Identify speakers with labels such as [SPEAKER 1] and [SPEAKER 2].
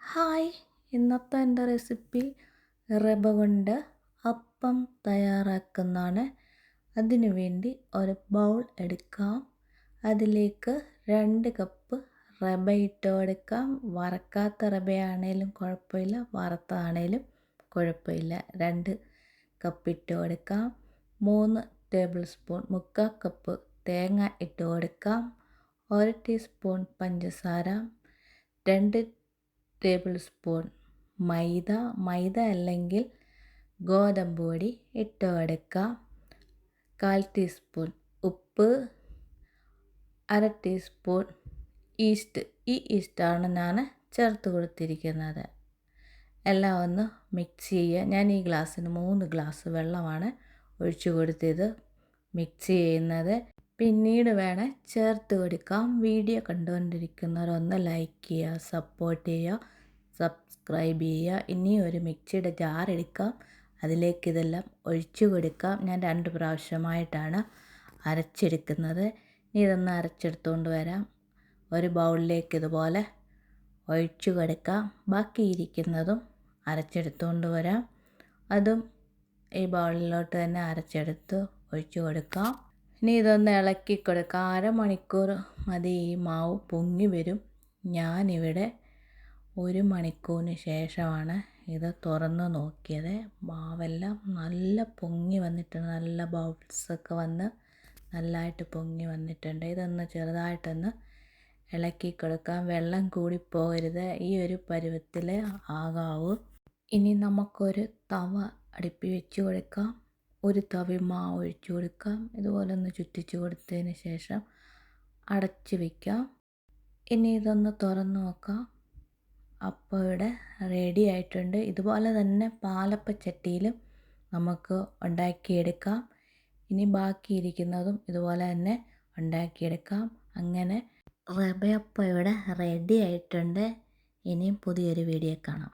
[SPEAKER 1] Hi, ഇന്നത്തെ എൻ്റെ recipe റവ കൊണ്ട് അപ്പം തയ്യാറാക്കുന്നതാണ്. അതിനു വേണ്ടി ഒരു ബൗൾ എടുക്കാം. അതിലേക്ക് 2 കപ്പ് റവ ഇട്ട് കൊടുക്കാം. വറക്കാത്ത റവയാണേലും കുഴപ്പമില്ല, വറുത്തതാണേലും കുഴപ്പമില്ല. 2 കപ്പ് ഇട്ട് കൊടുക്കാം. 3 ടേബിൾ സ്പൂൺ 3/4 കപ്പ് തേങ്ങ ഇട്ട് കൊടുക്കാം. 1 ടീസ്പൂൺ പഞ്ചസാര, 2 ടേബിൾ സ്പൂൺ മൈദ അല്ലെങ്കിൽ ഗോതമ്പ് പൊടി ഇട്ട് കൊടുക്കാം. 1/4 ടീസ്പൂൺ ഉപ്പ്, 1/2 ടീസ്പൂൺ ഈസ്റ്റ്. ഈ ഈസ്റ്റാണ് ഞാൻ ചേർത്ത് കൊടുത്തിരിക്കുന്നത്. എല്ലാം ഒന്ന് മിക്സ് ചെയ്യുക. ഞാൻ ഈ ഗ്ലാസ്സിന് 3 ഗ്ലാസ് വെള്ളമാണ് ഒഴിച്ചു കൊടുത്തത്. മിക്സ് ചെയ്യുന്നത് പിന്നീട് വേണം ചേർത്ത് കൊടുക്കാം. വീഡിയോ കണ്ടുകൊണ്ടിരിക്കുന്നവരൊന്ന് ലൈക്ക് ചെയ്യുക, സപ്പോർട്ട് ചെയ്യുക, സബ്സ്ക്രൈബ് ചെയ്യുക. ഇനി ഒരു മിക്സിയുടെ ജാർ എടുക്കാം. അതിലേക്ക് ഇതെല്ലാം ഒഴിച്ചു കൊടുക്കാം. ഞാൻ 2 പ്രാവശ്യമായിട്ടാണ് അരച്ചെടുക്കുന്നത്. ഇനി ഇതൊന്ന് അരച്ചെടുത്തുകൊണ്ട് വരാം. ഒരു ബൗളിലേക്ക് ഇതുപോലെ ഒഴിച്ചു കൊടുക്കാം. ബാക്കിയിരിക്കുന്നതും അരച്ചെടുത്തുകൊണ്ട് വരാം. അതും ഈ ബൗളിലോട്ട് തന്നെ അരച്ചെടുത്ത് ഒഴിച്ചു കൊടുക്കാം. ഇനി ഇതൊന്ന് ഇളക്കി കൊടുക്കാം. അരമണിക്കൂർ മതി. ഈ മാവ് പൊങ്ങി വരും. ഞാനിവിടെ 1 മണിക്കൂറിന് ശേഷമാണ് ഇത് തുറന്ന് നോക്കിയത്. മാവെല്ലാം നല്ല പൊങ്ങി വന്നിട്ടുണ്ട്. നല്ല ബൗൾസൊക്കെ വന്ന് നല്ലതായിട്ട് പൊങ്ങി വന്നിട്ടുണ്ട്. ഇതൊന്ന് ചെറുതായിട്ടൊന്ന് ഇളക്കി കൊടുക്കാം. വെള്ളം കൂടിപ്പോകരുത്. ഈ ഒരു പരുവത്തിൽ ആകാവൂ. ഇനി നമുക്കൊരു തവ അടുപ്പിൽ വെച്ച് കൊടുക്കാം. ഒരു തവി മാവ് ഒഴിച്ചു കൊടുക്കാം. ഇതുപോലെ ഒന്ന് ചുറ്റിച്ച് കൊടുത്തതിന് ശേഷം അടച്ച് വയ്ക്കാം. ഇനി ഇതൊന്ന് തുറന്ന് നോക്കാം. അപ്പോൾ ഇവിടെ റെഡി ആയിട്ടുണ്ട്. ഇതുപോലെ തന്നെ പാലപ്പച്ചട്ടിയിലും നമുക്ക് ഉണ്ടാക്കിയെടുക്കാം. ഇനി ബാക്കിയിരിക്കുന്നതും ഇതുപോലെ തന്നെ ഉണ്ടാക്കിയെടുക്കാം. അങ്ങനെ റവയപ്പം ഇവിടെ റെഡി ആയിട്ടുണ്ട്. ഇനിയും പുതിയൊരു വീഡിയോ കാണാം.